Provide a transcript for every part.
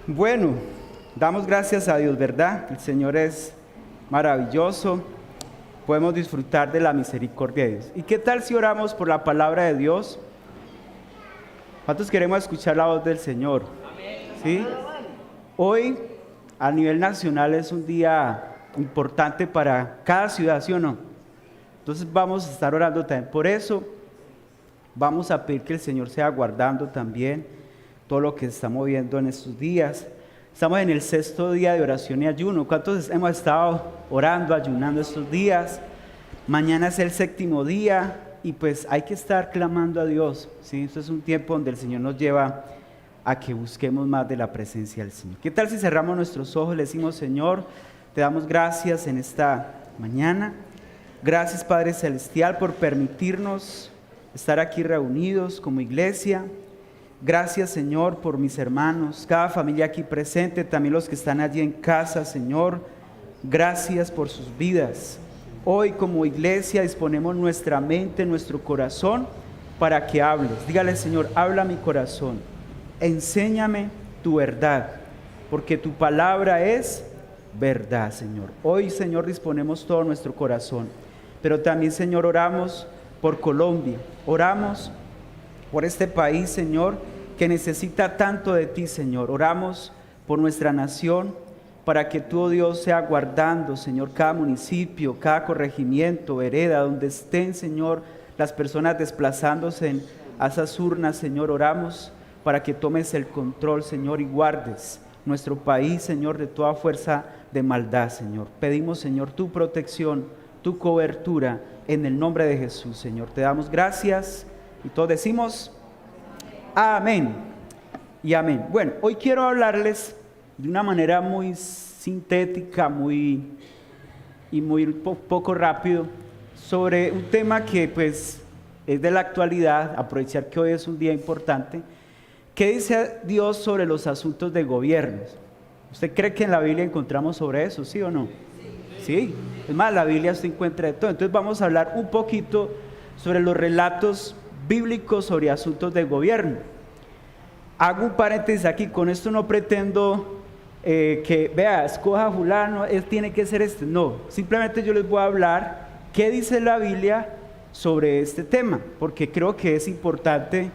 Bueno, damos gracias a Dios, ¿verdad? El Señor es maravilloso. Podemos disfrutar de la misericordia de Dios. ¿Y qué tal si oramos por la palabra de Dios? ¿Cuántos queremos escuchar la voz del Señor? ¿Sí? Hoy, a nivel nacional, es un día importante para cada ciudad, ¿sí o no? Entonces vamos a estar orando también. Por eso, vamos a pedir que el Señor sea guardando también todo lo que se está moviendo en estos días. Estamos en el 6º día de oración y ayuno. ¿Cuántos hemos estado orando, ayunando estos días? Mañana es el 7º día y pues hay que estar clamando a Dios, ¿sí? Esto es un tiempo donde el Señor nos lleva a que busquemos más de la presencia del Señor. ¿Qué tal si cerramos nuestros ojos y le decimos: Señor, te damos gracias en esta mañana? Gracias, Padre Celestial, por permitirnos estar aquí reunidos como iglesia. Gracias, Señor, por mis hermanos, cada familia aquí presente, también los que están allí en casa, Señor. Gracias por sus vidas. Hoy como iglesia disponemos nuestra mente, nuestro corazón para que hables. Dígale: Señor, habla mi corazón. Enséñame tu verdad, porque tu palabra es verdad, Señor. Hoy, Señor, disponemos todo nuestro corazón, pero también, Señor, oramos por Colombia. Oramos por este país, Señor, que necesita tanto de ti, Señor. Oramos por nuestra nación, para que tú, oh Dios, sea guardando, Señor, cada municipio, cada corregimiento, vereda, donde estén, Señor, las personas desplazándose a esas urnas, Señor. Oramos para que tomes el control, Señor, y guardes nuestro país, Señor, de toda fuerza de maldad, Señor. Pedimos, Señor, tu protección, tu cobertura, en el nombre de Jesús, Señor. Te damos gracias y todos decimos amén y amén. Bueno, hoy quiero hablarles de una manera muy sintética, muy poco rápido, sobre un tema que pues es de la actualidad. Aprovechar que hoy es un día importante. ¿Qué dice Dios sobre los asuntos de gobierno? ¿Usted cree que en la Biblia encontramos sobre eso, sí o no? Sí. Es más, la Biblia se encuentra de todo. Entonces vamos a hablar un poquito sobre los relatos bíblicos sobre asuntos de gobierno. Hago un paréntesis aquí. Con esto no pretendo que, vea, escoja a fulano, él tiene que ser este. No, simplemente yo les voy a hablar qué dice la Biblia sobre este tema, porque creo que es importante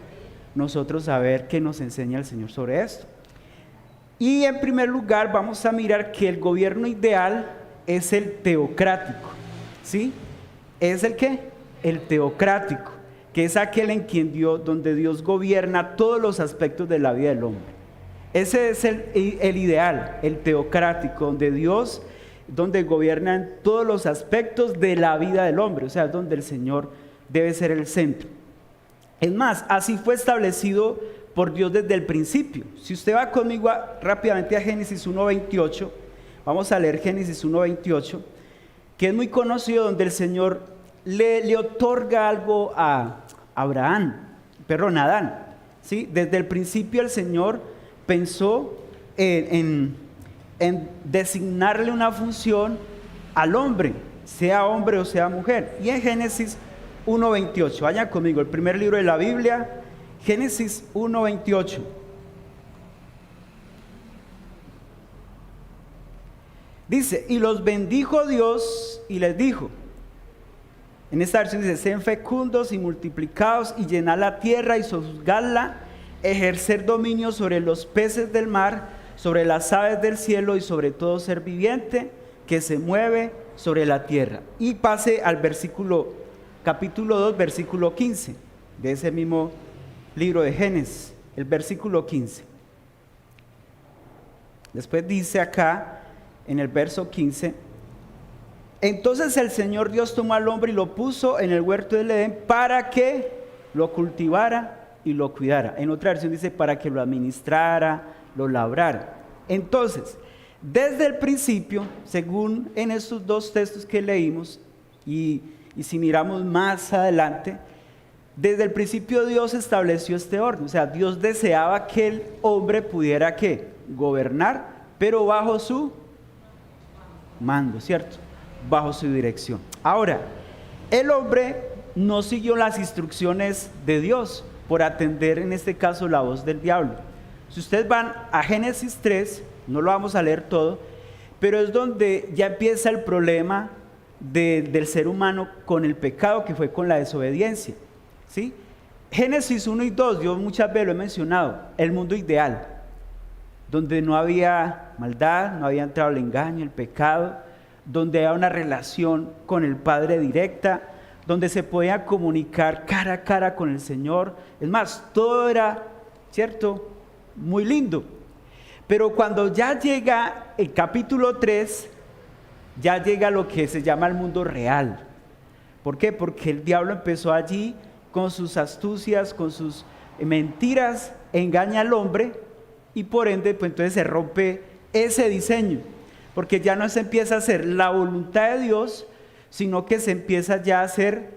nosotros saber qué nos enseña el Señor sobre esto. Y en primer lugar vamos a mirar que el gobierno ideal es el teocrático, ¿sí? ¿Es el qué? El teocrático, que es aquel en quien donde Dios gobierna todos los aspectos de la vida del hombre. Ese es el ideal, el teocrático, donde gobiernan todos los aspectos de la vida del hombre, o sea, donde el Señor debe ser el centro. Es más, así fue establecido por Dios desde el principio. Si usted va conmigo rápidamente a Génesis 1:28, vamos a leer Génesis 1:28, que es muy conocido, donde el Señor le otorga algo a Adán, ¿sí? Desde el principio el Señor pensó en designarle una función al hombre o sea mujer. Y en Génesis 1:28, vayan conmigo, el primer libro de la Biblia, Génesis 1:28. Dice: y los bendijo Dios y les dijo. En esta versión dice: sean fecundos y multiplicados y llenad la tierra y sojuzgadla, ejercer dominio sobre los peces del mar, sobre las aves del cielo y sobre todo ser viviente que se mueve sobre la tierra. Y pase al capítulo 2, versículo 15, de ese mismo libro de Génesis, el versículo 15. Después dice acá, en el verso 15: entonces el Señor Dios tomó al hombre y lo puso en el huerto del Edén para que lo cultivara y lo cuidara. En otra versión dice: para que lo administrara, lo labrara. Entonces, desde el principio, según en estos dos textos que leímos, y si miramos más adelante, desde el principio Dios estableció este orden. O sea, Dios deseaba que el hombre pudiera ¿qué? Gobernar, pero bajo su mando, ¿cierto? Bajo su dirección. Ahora, el hombre no siguió las instrucciones de Dios por atender en este caso la voz del diablo. Si ustedes van a Génesis 3, no lo vamos a leer todo, pero es donde ya empieza el problema del ser humano con el pecado, que fue con la desobediencia, ¿sí? Génesis 1 y 2, yo muchas veces lo he mencionado, el mundo ideal, donde no había maldad, no había entrado el engaño, el pecado, donde había una relación con el Padre directa, donde se podía comunicar cara a cara con el Señor. Es más, todo era, ¿cierto?, muy lindo. Pero cuando ya llega el capítulo 3, ya llega lo que se llama el mundo real. ¿Por qué? Porque el diablo empezó allí con sus astucias, con sus mentiras, engaña al hombre y por ende pues entonces se rompe ese diseño, porque ya no se empieza a hacer la voluntad de Dios, sino que se empieza ya a hacer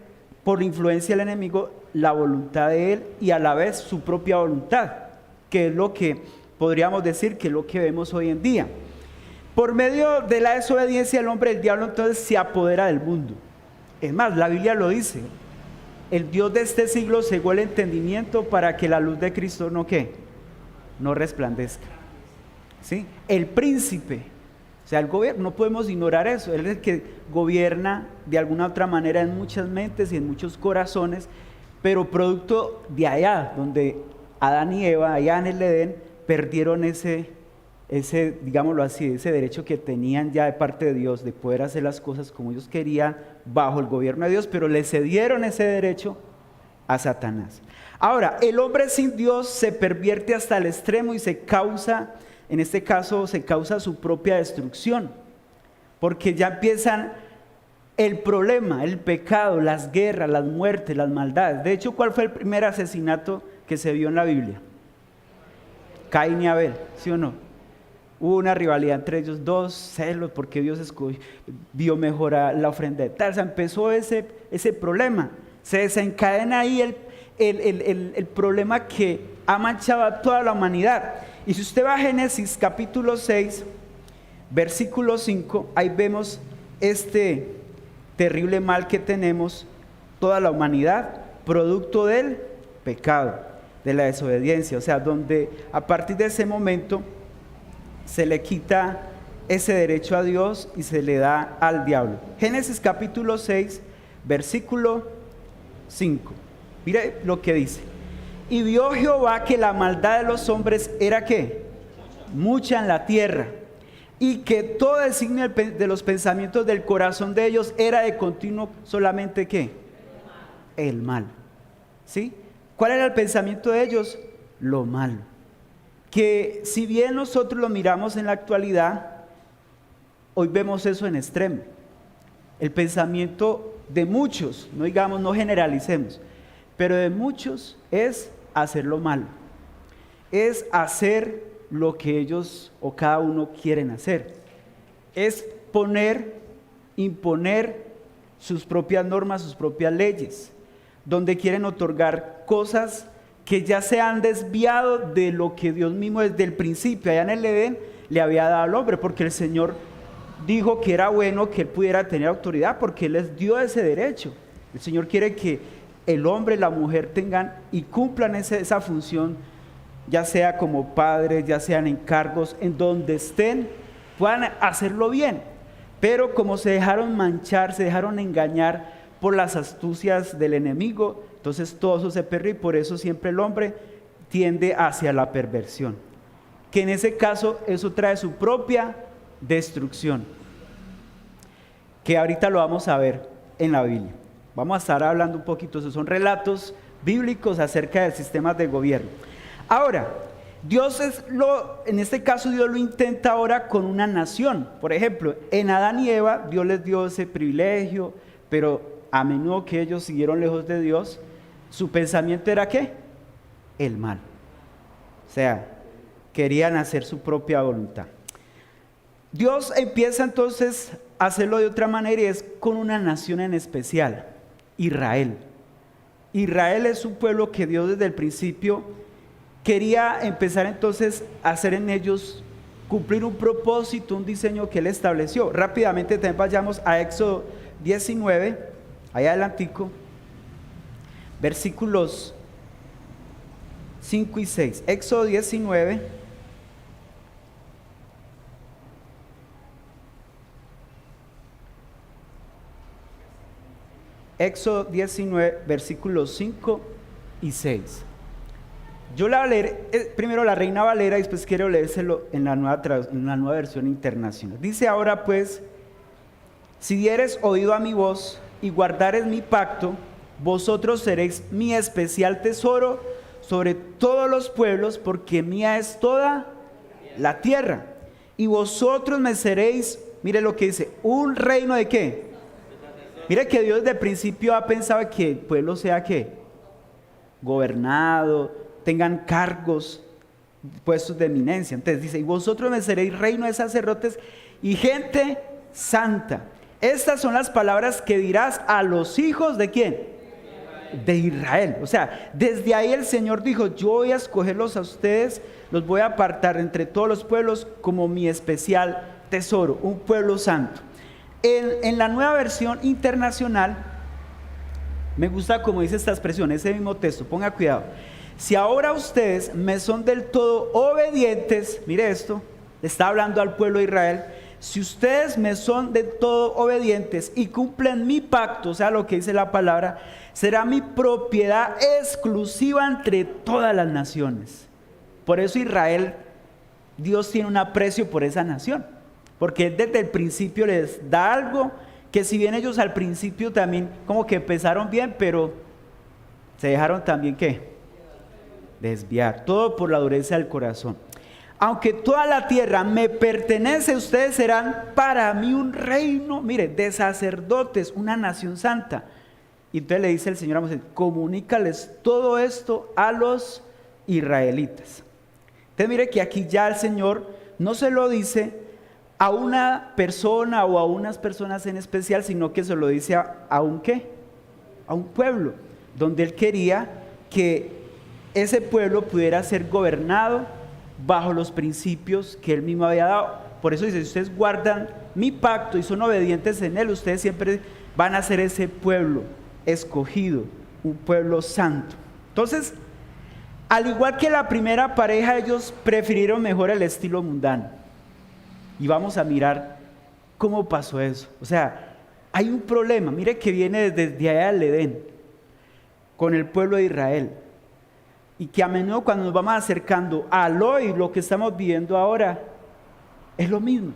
por influencia del enemigo la voluntad de él y a la vez su propia voluntad, que es lo que podríamos decir que es lo que vemos hoy en día. Por medio de la desobediencia del hombre, el diablo entonces se apodera del mundo. Es más, la Biblia lo dice, el Dios de este siglo cegó el entendimiento para que la luz de Cristo no resplandezca, ¿sí? El príncipe, o sea, el gobierno, no podemos ignorar eso, él es el que gobierna de alguna otra manera en muchas mentes y en muchos corazones, pero producto de allá, donde Adán y Eva, allá en el Edén, perdieron ese, digámoslo así, ese derecho que tenían ya de parte de Dios de poder hacer las cosas como ellos querían bajo el gobierno de Dios, pero le cedieron ese derecho a Satanás. Ahora, el hombre sin Dios se pervierte hasta el extremo y se causa, en este caso, se causa su propia destrucción, porque ya empiezan el problema, el pecado, las guerras, las muertes, las maldades. De hecho, ¿cuál fue el primer asesinato que se vio en la Biblia? Caín y Abel, ¿sí o no? Hubo una rivalidad entre ellos dos, celos, porque Dios vio mejor la ofrenda de tal. O sea, empezó ese problema, se desencadena ahí el problema que ha manchado a toda la humanidad. Y si usted va a Génesis capítulo 6, versículo 5, ahí vemos este terrible mal que tenemos toda la humanidad, producto del pecado, de la desobediencia. O sea, donde a partir de ese momento se le quita ese derecho a Dios y se le da al diablo. Génesis capítulo 6, versículo 5. Mire lo que dice. Y vio Jehová que la maldad de los hombres era ¿qué? Mucha en la tierra, y que todo el signo de los pensamientos del corazón de ellos era de continuo solamente ¿qué? El mal. ¿Sí? ¿Cuál era el pensamiento de ellos? Lo malo. Que si bien nosotros lo miramos en la actualidad, hoy vemos eso en extremo. El pensamiento de muchos, no digamos, no generalicemos, pero de muchos es hacer lo malo, es hacer lo que ellos o cada uno quieren hacer, es imponer sus propias normas, sus propias leyes, donde quieren otorgar cosas que ya se han desviado de lo que Dios mismo desde el principio, allá en el Edén, le había dado al hombre, porque el Señor dijo que era bueno que él pudiera tener autoridad, porque Él les dio ese derecho. El Señor quiere que el hombre y la mujer tengan y cumplan esa función, ya sea como padres, ya sean en cargos, en donde estén, puedan hacerlo bien, pero como se dejaron manchar, se dejaron engañar por las astucias del enemigo, entonces todo eso se perdió y por eso siempre el hombre tiende hacia la perversión, que en ese caso eso trae su propia destrucción, que ahorita lo vamos a ver en la Biblia. Vamos a estar hablando un poquito, esos son relatos bíblicos acerca del sistema de gobierno. Ahora, en este caso Dios lo intenta ahora con una nación. Por ejemplo, en Adán y Eva Dios les dio ese privilegio, pero a menudo que ellos siguieron lejos de Dios, su pensamiento era ¿qué? El mal. O sea, querían hacer su propia voluntad. Dios empieza entonces a hacerlo de otra manera y es con una nación en especial, Israel. Israel es un pueblo que Dios desde el principio quería empezar entonces a hacer en ellos cumplir un propósito, un diseño que Él estableció. Rápidamente también vayamos a Éxodo 19, allá adelantico, versículos 5 y 6. Éxodo 19. Éxodo 19, versículos 5 y 6. Yo la voy a leer primero la Reina Valera y después quiero leérselo en la nueva versión internacional. Dice: ahora pues, si dieres oído a mi voz y guardares mi pacto, vosotros seréis mi especial tesoro sobre todos los pueblos, porque mía es toda la tierra. Y vosotros me seréis, mire lo que dice, un reino de ¿qué? Mire que Dios desde el principio ha pensado que el pueblo sea ¿qué? Gobernado, tengan cargos, puestos de eminencia. Entonces dice: y vosotros me seréis reino de sacerdotes y gente santa. Estas son las palabras que dirás a los hijos ¿de quién? De Israel. O sea, desde ahí el Señor dijo: yo voy a escogerlos a ustedes, los voy a apartar entre todos los pueblos como mi especial tesoro, un pueblo santo. En la nueva versión internacional, me gusta como dice esta expresión, ese mismo texto, ponga cuidado. Si ahora ustedes me son del todo obedientes, mire esto, le está hablando al pueblo de Israel. Si ustedes me son del todo obedientes y cumplen mi pacto, o sea, lo que dice la palabra, será mi propiedad exclusiva entre todas las naciones. Por eso Israel, Dios tiene un aprecio por esa nación, porque desde el principio les da algo que, si bien ellos al principio también como que empezaron bien, pero se dejaron también ¿qué? Desviar, todo por la dureza del corazón. Aunque toda la tierra me pertenece, ustedes serán para mí un reino, mire, de sacerdotes, una nación santa. Y entonces le dice el Señor a Moisés: comunícales todo esto a los israelitas. Entonces mire que aquí ya el Señor no se lo dice a una persona o a unas personas en especial, sino que se lo dice a un ¿qué? A un pueblo, donde Él quería que ese pueblo pudiera ser gobernado bajo los principios que Él mismo había dado. Por eso dice: si ustedes guardan mi pacto y son obedientes en Él, ustedes siempre van a ser ese pueblo escogido, un pueblo santo. Entonces, al igual que la primera pareja, ellos prefirieron mejor el estilo mundano. Y vamos a mirar cómo pasó eso. O sea, hay un problema, mire, que viene desde allá del Edén, con el pueblo de Israel. Y que a menudo cuando nos vamos acercando al hoy, lo que estamos viviendo ahora, es lo mismo.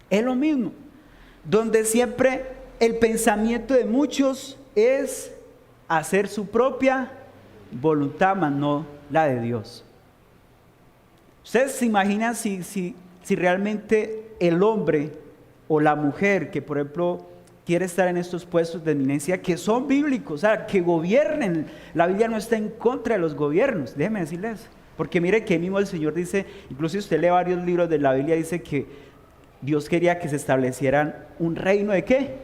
Es lo mismo. Donde siempre el pensamiento de muchos es hacer su propia voluntad, mas no la de Dios. Ustedes se imaginan si realmente el hombre o la mujer que, por ejemplo, quiere estar en estos puestos de eminencia, que son bíblicos, o sea, que gobiernen. La Biblia no está en contra de los gobiernos, déjeme decirles, porque mire que mismo el Señor dice, incluso si usted lee varios libros de la Biblia, dice que Dios quería que se establecieran un reino ¿de qué?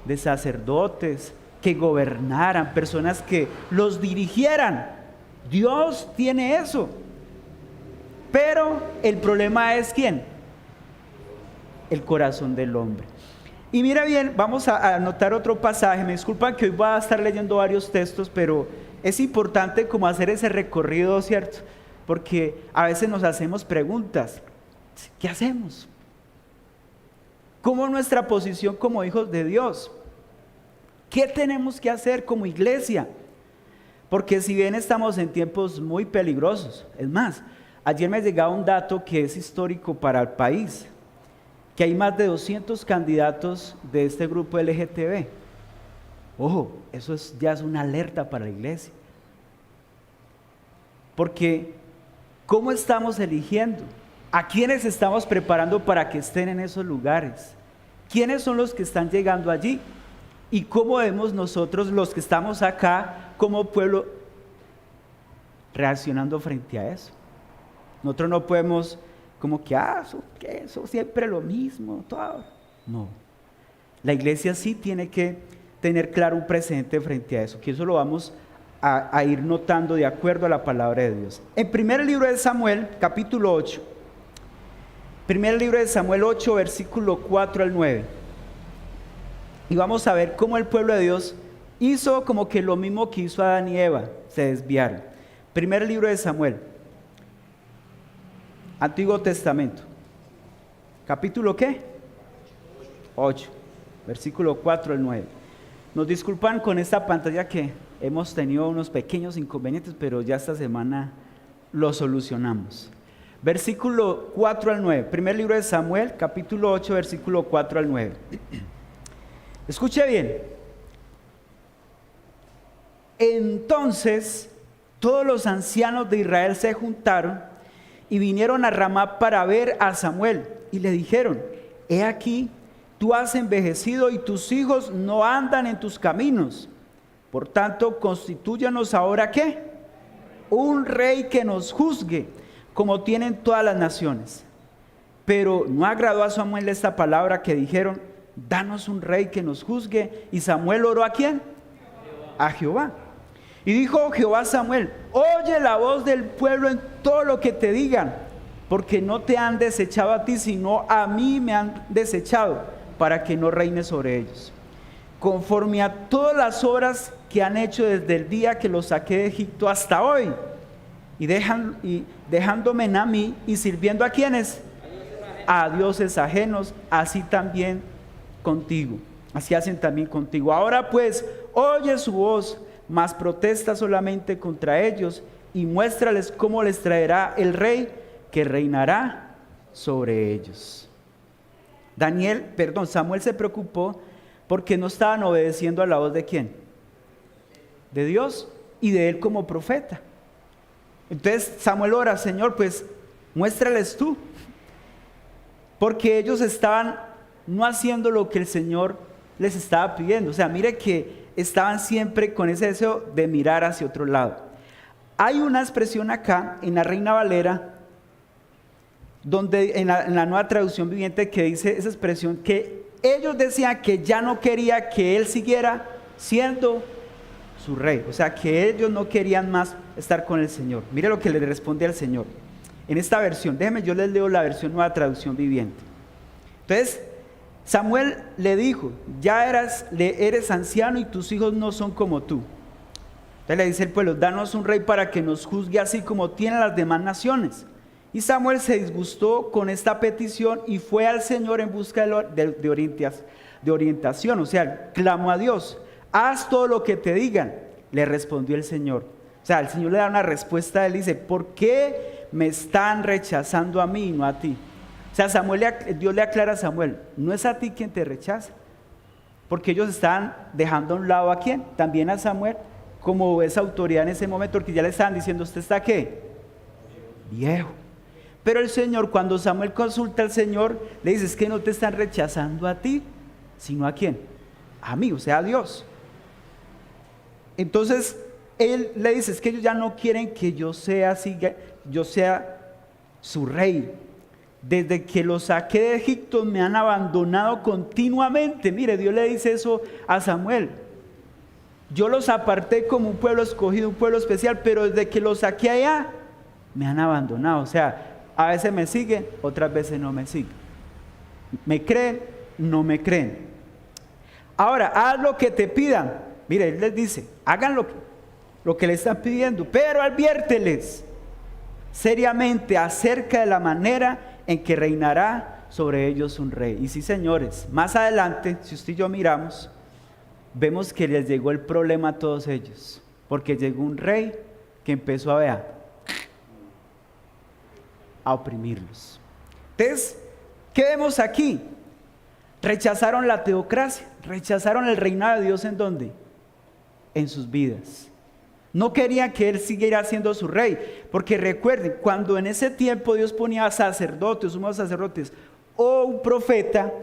De sacerdotes, que gobernaran, personas que los dirigieran. Dios tiene eso. Pero el problema es ¿quién? El corazón del hombre. Y mira bien, vamos a anotar otro pasaje. Me disculpan que hoy voy a estar leyendo varios textos, pero es importante como hacer ese recorrido, ¿cierto? Porque a veces nos hacemos preguntas. ¿Qué hacemos? ¿Cómo es nuestra posición como hijos de Dios? ¿Qué tenemos que hacer como iglesia? Porque si bien estamos en tiempos muy peligrosos, es más, ayer me llegaba un dato que es histórico para el país, que hay más de 200 candidatos de este grupo LGTB. Ojo, eso ya es una alerta para la iglesia. Porque, ¿cómo estamos eligiendo? ¿A quiénes estamos preparando para que estén en esos lugares? ¿Quiénes son los que están llegando allí? ¿Y cómo vemos nosotros, los que estamos acá, como pueblo, reaccionando frente a eso? Nosotros no podemos como que, eso siempre lo mismo, todo. No, la iglesia sí tiene que tener claro un presente frente a eso, que eso lo vamos a ir notando de acuerdo a la palabra de Dios. En primer libro de Samuel, capítulo 8, primer libro de Samuel 8, versículo 4 al 9, y vamos a ver cómo el pueblo de Dios hizo como que lo mismo que hizo Adán y Eva, se desviaron. Primer libro de Samuel, Antiguo Testamento. ¿Capítulo qué? 8, versículo 4 al 9. Nos disculpan con esta pantalla que hemos tenido unos pequeños inconvenientes, pero ya esta semana lo solucionamos. Versículo 4 al 9, primer libro de Samuel, capítulo 8, versículo 4 al 9. Escuche bien. Entonces todos los ancianos de Israel se juntaron y vinieron a Ramá para ver a Samuel y le dijeron: he aquí, tú has envejecido y tus hijos no andan en tus caminos. Por tanto, constitúyanos ahora ¿qué? Un rey que nos juzgue, como tienen todas las naciones. Pero no agradó a Samuel esta palabra que dijeron: danos un rey que nos juzgue. Y Samuel oró ¿a quién? A Jehová. Y dijo Jehová a Samuel: oye la voz del pueblo en todo lo que te digan, porque no te han desechado a ti, sino a mí me han desechado, para que no reine sobre ellos, conforme a todas las obras que han hecho desde el día que los saqué de Egipto hasta hoy, y dejándome a mí y sirviendo a quienes, a dioses ajenos, así también contigo, así hacen también contigo. Ahora pues, oye su voz, mas protesta solamente contra ellos, y muéstrales cómo les traerá el rey que reinará sobre ellos. Samuel se preocupó porque no estaban obedeciendo a la voz de ¿quién? De Dios y de él como profeta. Entonces Samuel ora: Señor, pues muéstrales tú, porque ellos estaban no haciendo lo que el Señor les estaba pidiendo. O sea, mire que estaban siempre con ese deseo de mirar hacia otro lado. Hay una expresión acá en la Reina Valera, donde en la Nueva Traducción Viviente, que dice esa expresión, que ellos decían que ya no quería que él siguiera siendo su rey, o sea que ellos no querían más estar con el Señor. Mire lo que le responde al Señor en esta versión. Déjenme, yo les leo la versión Nueva Traducción Viviente. Entonces Samuel le dijo: ya eres anciano y tus hijos no son como tú. Entonces le dice el pueblo: danos un rey para que nos juzgue así como tienen las demás naciones. Y Samuel se disgustó con esta petición y fue al Señor en busca de orientación, o sea, clamó a Dios: haz todo lo que te digan. Le respondió el Señor. O sea, el Señor le da una respuesta a él, dice: ¿por qué me están rechazando a mí y no a ti? O sea, Dios le aclara a Samuel: no es a ti quien te rechaza, porque ellos estaban dejando a un lado ¿a quién? También a Samuel, como esa autoridad en ese momento, porque ya le estaban diciendo: ¿usted está qué? Viejo. Pero el Señor, cuando Samuel consulta al Señor, le dice: es que no te están rechazando a ti, sino ¿a quién? A mí, o sea, a Dios. Entonces él le dice: es que ellos ya no quieren que yo sea su rey. Desde que los saqué de Egipto me han abandonado continuamente. Mire, Dios le dice eso a Samuel: yo los aparté como un pueblo escogido, un pueblo especial, pero desde que los saqué allá me han abandonado. O sea, a veces me siguen, otras veces no me siguen. Me creen, no me creen. Ahora, haz lo que te pidan. Mire, él les dice: hagan lo que le están pidiendo, pero adviérteles seriamente acerca de la manera en que reinará sobre ellos un rey. Y sí, señores, más adelante, si usted y yo miramos, vemos que les llegó el problema a todos ellos, porque llegó un rey que empezó a oprimirlos. Entonces, ¿qué vemos aquí? Rechazaron la teocracia, rechazaron el reinado de Dios. ¿En dónde? En sus vidas. No querían que él siguiera siendo su rey, porque recuerden, cuando en ese tiempo Dios ponía sacerdotes, sumos sacerdotes o un profeta,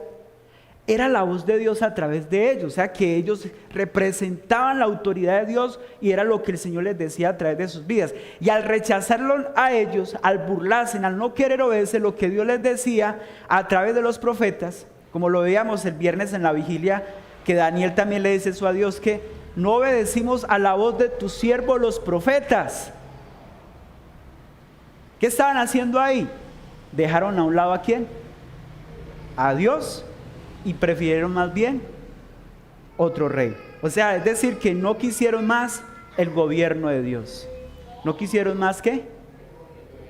era la voz de Dios a través de ellos. O sea que ellos representaban la autoridad de Dios y era lo que el Señor les decía a través de sus vidas. Y al rechazarlo a ellos, al burlarse, al no querer obedecer lo que Dios les decía a través de los profetas, como lo veíamos el viernes en la vigilia, que Daniel también le dice eso a Dios, que no obedecimos a la voz de tus siervos los profetas. ¿Qué estaban haciendo ahí? Dejaron a un lado ¿a quién? A Dios, y prefirieron más bien otro rey. O sea, es decir, que no quisieron más el gobierno de Dios. No quisieron más que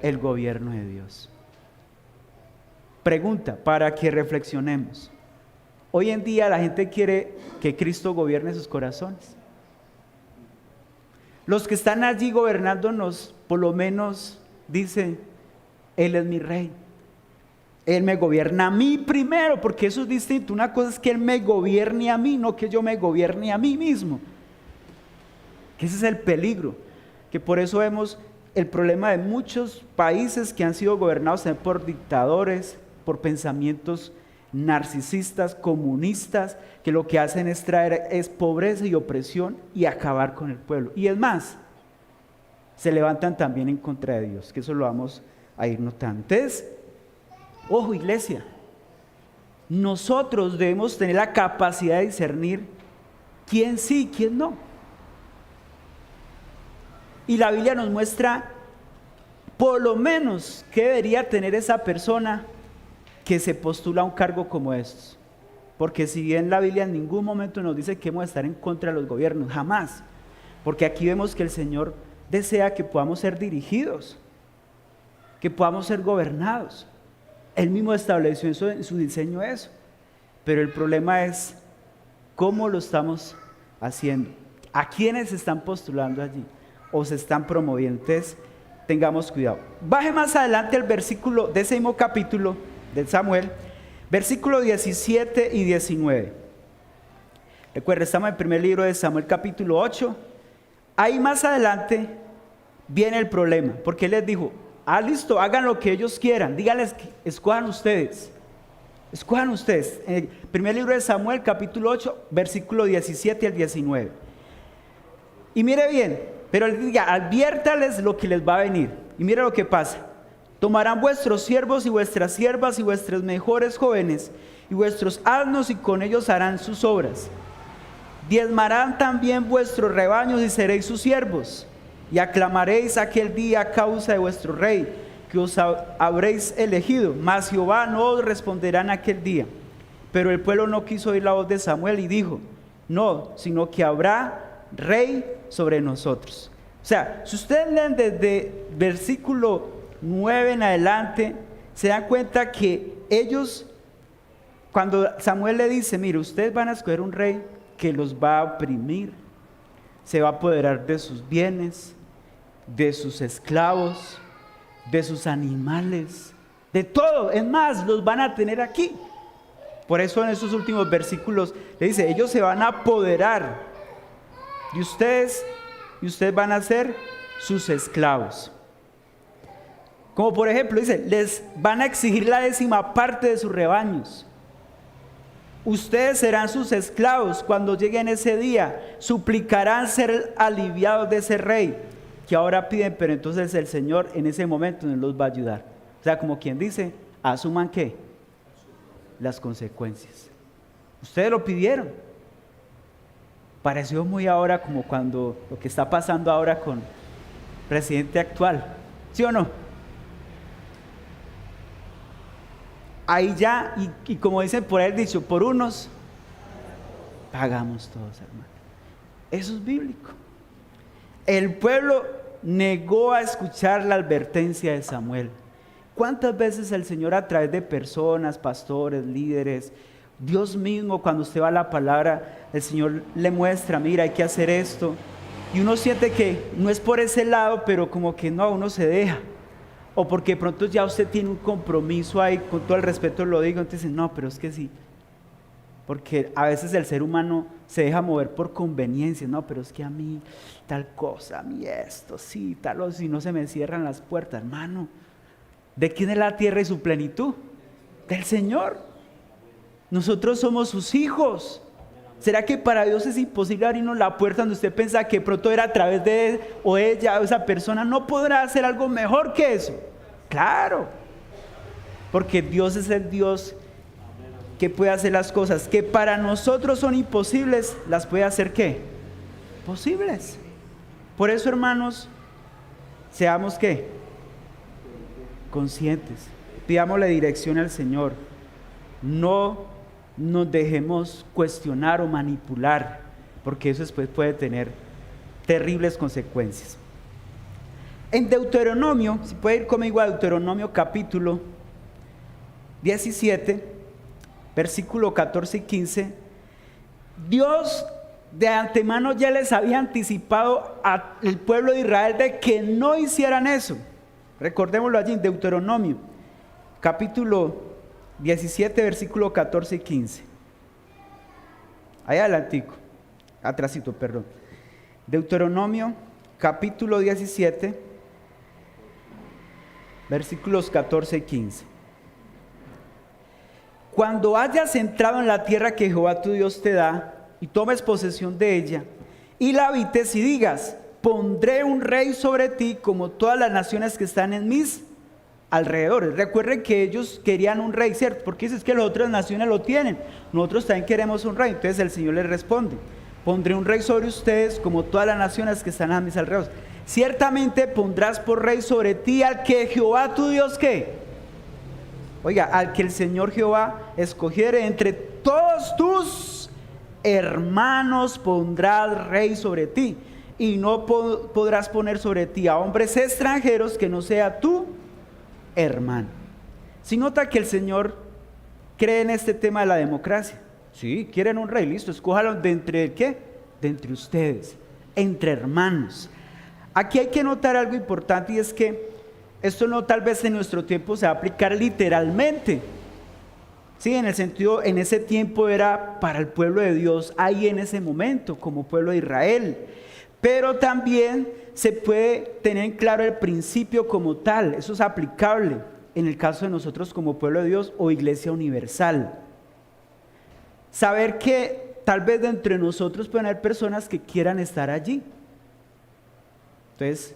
el gobierno de Dios. Pregunta para que reflexionemos. Hoy en día la gente quiere que Cristo gobierne sus corazones. Los que están allí gobernándonos, por lo menos dicen, Él es mi rey. Él me gobierna a mí primero, porque eso es distinto. Una cosa es que Él me gobierne a mí, no que yo me gobierne a mí mismo. Que ese es el peligro, que por eso vemos el problema de muchos países que han sido gobernados también por dictadores, por pensamientos narcisistas, comunistas, que lo que hacen es traer pobreza y opresión y acabar con el pueblo. Y es más, se levantan también en contra de Dios, que eso lo vamos a ir notando. Entonces, ojo iglesia, nosotros debemos tener la capacidad de discernir quién sí y quién no. Y la Biblia nos muestra por lo menos qué debería tener esa persona que se postula a un cargo como estos. Porque si bien la Biblia en ningún momento nos dice que hemos de estar en contra de los gobiernos, jamás. Porque aquí vemos que el Señor desea que podamos ser dirigidos, que podamos ser gobernados. Él mismo estableció eso en su diseño eso. Pero el problema es cómo lo estamos haciendo. ¿A quiénes se están postulando allí? ¿O se están promoviendo? Entonces, tengamos cuidado. Baje más adelante el versículo de ese mismo capítulo de Samuel, versículo 17 y 19. Recuerda, estamos en el primer libro de Samuel, capítulo 8. Ahí más adelante viene el problema, porque él les dijo, listo, hagan lo que ellos quieran, díganles que escojan ustedes. Escojan ustedes. En el primer libro de Samuel, capítulo 8, versículo 17 al 19. Y mire bien, pero les diga, adviértales lo que les va a venir. Y mire lo que pasa. Tomarán vuestros siervos y vuestras siervas y vuestros mejores jóvenes y vuestros asnos y con ellos harán sus obras. Diezmarán también vuestros rebaños y seréis sus siervos. Y aclamaréis aquel día a causa de vuestro rey, que os habréis elegido. Mas Jehová no os responderá en aquel día. Pero el pueblo no quiso oír la voz de Samuel y dijo, no, sino que habrá rey sobre nosotros. O sea, si ustedes leen desde versículo 9 en adelante, se dan cuenta que ellos, cuando Samuel le dice, mire, ustedes van a escoger un rey que los va a oprimir, se va a apoderar de sus bienes, de sus esclavos, de sus animales, de todo, es más, los van a tener aquí. Por eso en esos últimos versículos le dice, ellos se van a apoderar de ustedes y ustedes van a ser sus esclavos. Como por ejemplo, dice, les van a exigir la 10ª de sus rebaños. Ustedes serán sus esclavos cuando lleguen ese día. Suplicarán ser aliviados de ese rey que ahora piden, pero entonces el Señor en ese momento no los va a ayudar. O sea, como quien dice, asuman ¿qué? Las consecuencias. Ustedes lo pidieron. Pareció muy ahora como cuando lo que está pasando ahora con el presidente actual. ¿Sí o no? Ahí ya, y como dicen por ahí el dicho, por unos pagamos todos, hermano. Eso es bíblico. El pueblo negó a escuchar la advertencia de Samuel. ¿Cuántas veces el Señor a través de personas, pastores, líderes, Dios mismo, cuando usted va a la palabra, el Señor le muestra, mira, hay que hacer esto, y uno siente que no es por ese lado, pero como que no, uno se deja, o porque de pronto ya usted tiene un compromiso ahí, con todo el respeto lo digo, entonces no, pero es que sí, porque a veces el ser humano se deja mover por conveniencia, no, pero es que a mí tal cosa, a mí esto, sí, tal o si no se me cierran las puertas, hermano. ¿De quién es la tierra y su plenitud? Del Señor. Nosotros somos sus hijos. ¿Será que para Dios es imposible abrirnos la puerta donde usted piensa que pronto era a través de él, o ella o esa persona no podrá hacer algo mejor que eso? Claro, porque Dios es el Dios que puede hacer las cosas que para nosotros son imposibles, las puede hacer ¿qué? Posibles. Por eso, hermanos, seamos ¿qué? Conscientes, pidámosle dirección al Señor, no nos dejemos cuestionar o manipular, porque eso después puede tener terribles consecuencias. En Deuteronomio, si puede ir conmigo a Deuteronomio capítulo 17, versículo 14 y 15, Dios de antemano ya les había anticipado al pueblo de Israel de que no hicieran eso. Recordémoslo allí en Deuteronomio capítulo 17, versículo 14 y 15. Ahí adelantico, atrasito, perdón. Deuteronomio capítulo 17, versículos 14 y 15. Cuando hayas entrado en la tierra que Jehová tu Dios te da, y tomes posesión de ella, y la habites y digas, pondré un rey sobre ti como todas las naciones que están en mis alrededores. Recuerden que ellos querían un rey, ¿cierto? Porque es que las otras naciones lo tienen, nosotros también queremos un rey. Entonces el Señor les responde, pondré un rey sobre ustedes como todas las naciones que están a mis alrededores. Ciertamente pondrás por rey sobre ti al que Jehová tu Dios, ¿qué? Oiga, al que el Señor Jehová escogiere entre todos tus hermanos pondrás rey sobre ti, y no podrás poner sobre ti a hombres extranjeros que no sea tu hermano. Si nota que el Señor cree en este tema de la democracia. Sí, quieren un rey, listo, escójalo de entre ¿qué? De entre ustedes, entre hermanos. Aquí hay que notar algo importante, y es que esto no tal vez en nuestro tiempo se va a aplicar literalmente. Sí, en el sentido, en ese tiempo era para el pueblo de Dios, ahí en ese momento, como pueblo de Israel. Pero también se puede tener en claro el principio como tal. Eso es aplicable en el caso de nosotros como pueblo de Dios o iglesia universal. Saber que tal vez de entre nosotros pueden haber personas que quieran estar allí. Entonces,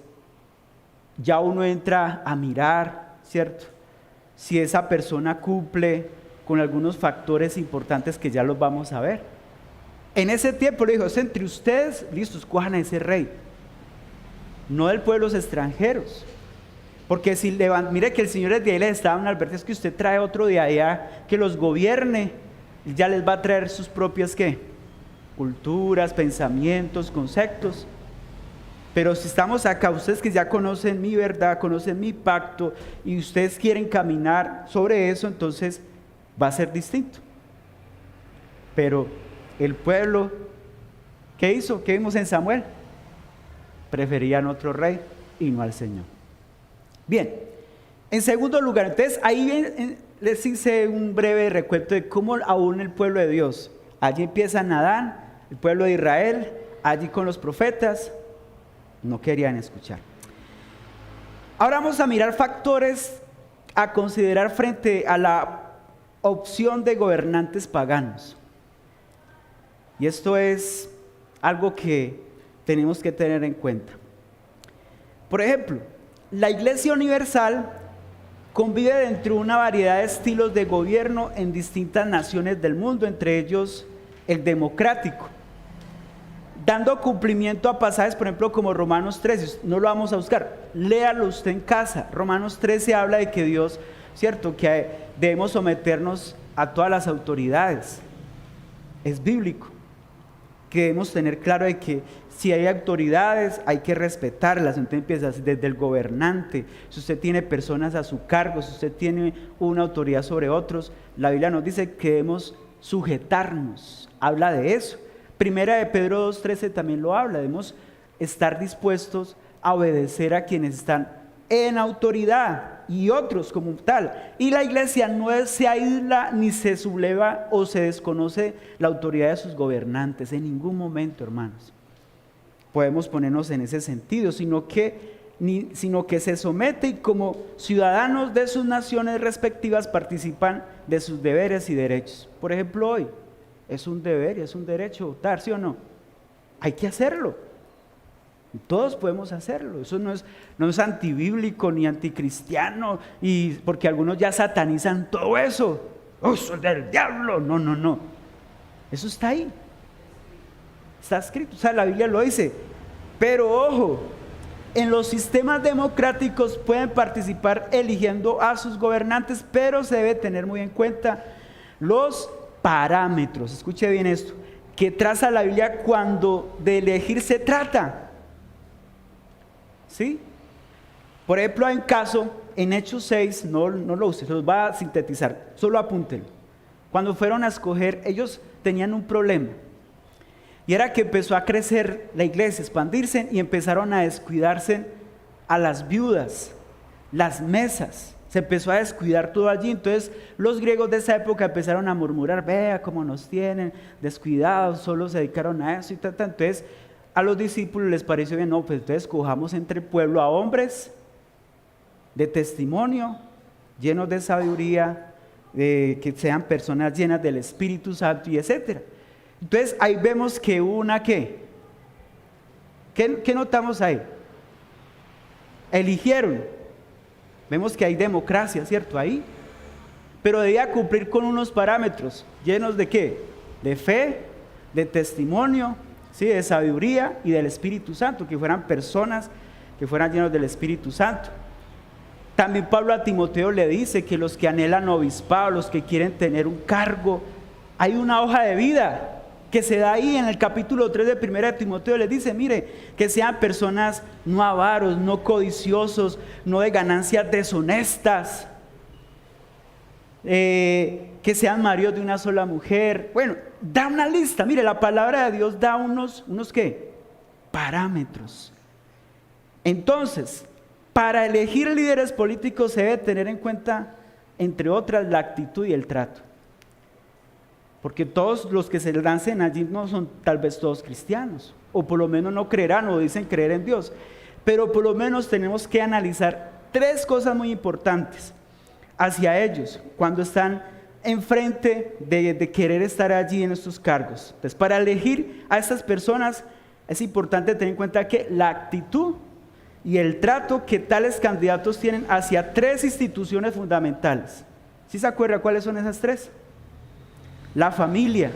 ya uno entra a mirar, ¿cierto? Si esa persona cumple con algunos factores importantes que ya los vamos a ver. En ese tiempo le dijo, es entre ustedes, listo, escojan a ese rey, no del pueblo extranjeros. Porque si mire que el Señor desde ahí les estaba dando una advertencia, es que usted trae otro de allá que los gobierne, ya les va a traer sus propias ¿qué? Culturas, pensamientos, conceptos. Pero si estamos acá, ustedes que ya conocen mi verdad, conocen mi pacto, y ustedes quieren caminar sobre eso, entonces va a ser distinto. Pero el pueblo, ¿qué hizo? ¿Qué vimos en Samuel? Preferían otro rey y no al Señor. Bien, en segundo lugar, entonces ahí les hice un breve recuento de cómo aún el pueblo de Dios, allí empieza Adán, el pueblo de Israel, allí con los profetas, no querían escuchar. Ahora vamos a mirar factores a considerar frente a la opción de gobernantes paganos. Y esto es algo que tenemos que tener en cuenta. Por ejemplo, la Iglesia Universal convive dentro de una variedad de estilos de gobierno en distintas naciones del mundo, entre ellos el democrático, dando cumplimiento a pasajes, por ejemplo, como Romanos 13, no lo vamos a buscar, léalo usted en casa. Romanos 13 habla de que Dios, cierto, que debemos someternos a todas las autoridades, es bíblico, que debemos tener claro de que si hay autoridades hay que respetarlas. Entonces empieza desde el gobernante, si usted tiene personas a su cargo, si usted tiene una autoridad sobre otros, la Biblia nos dice que debemos sujetarnos, habla de eso. Primera de Pedro 2:13 también lo habla, debemos estar dispuestos a obedecer a quienes están en autoridad y otros como tal. Y la iglesia no se aísla ni se subleva o se desconoce la autoridad de sus gobernantes en ningún momento, hermanos. Podemos ponernos en ese sentido, sino que se somete y como ciudadanos de sus naciones respectivas participan de sus deberes y derechos. Por ejemplo, hoy es un deber y es un derecho votar, ¿sí o no? Hay que hacerlo. Todos podemos hacerlo. Eso no es antibíblico ni anticristiano, y porque algunos ya satanizan todo eso. ¡Oh, eso es del diablo! No. Eso está ahí. Está escrito. O sea, la Biblia lo dice. Pero ojo, en los sistemas democráticos pueden participar eligiendo a sus gobernantes, pero se debe tener muy en cuenta los parámetros. Escuche bien esto, que traza la Biblia cuando de elegir se trata. ¿Sí? Por ejemplo, hay un caso en Hechos 6, no lo use, se los va a sintetizar, solo apúntenlo. Cuando fueron a escoger, ellos tenían un problema. Y era que empezó a crecer la iglesia, expandirse, y empezaron a descuidarse a las viudas, las mesas. Se empezó a descuidar todo allí. Entonces los griegos de esa época empezaron a murmurar: vea cómo nos tienen descuidados, solo se dedicaron a eso y tal. Entonces a los discípulos les pareció bien: no, pues entonces cojamos entre el pueblo a hombres de testimonio, llenos de sabiduría, que sean personas llenas del Espíritu Santo y etcétera. Entonces ahí vemos que hubo una ¿qué notamos ahí? Eligieron. Vemos que hay democracia, ¿cierto? Ahí. Pero debía cumplir con unos parámetros llenos de ¿qué? De fe, de testimonio, ¿sí? De sabiduría y del Espíritu Santo, que fueran personas que fueran llenos del Espíritu Santo. También Pablo a Timoteo le dice que los que anhelan obispado, los que quieren tener un cargo, hay una hoja de vida que se da ahí en el capítulo 3 de 1 de Timoteo. Les dice: mire, que sean personas no avaros, no codiciosos, no de ganancias deshonestas, que sean maridos de una sola mujer. Bueno, da una lista. Mire, la palabra de Dios da unos ¿qué? Parámetros. Entonces, para elegir líderes políticos se debe tener en cuenta, entre otras, la actitud y el trato. Porque todos los que se lancen allí no son tal vez todos cristianos, o por lo menos no creerán o dicen creer en Dios. Pero por lo menos tenemos que analizar 3 cosas muy importantes hacia ellos cuando están enfrente de querer estar allí en estos cargos. Entonces, para elegir a estas personas es importante tener en cuenta que la actitud y el trato que tales candidatos tienen hacia 3 instituciones fundamentales. ¿Sí se acuerda cuáles son esas 3? La familia.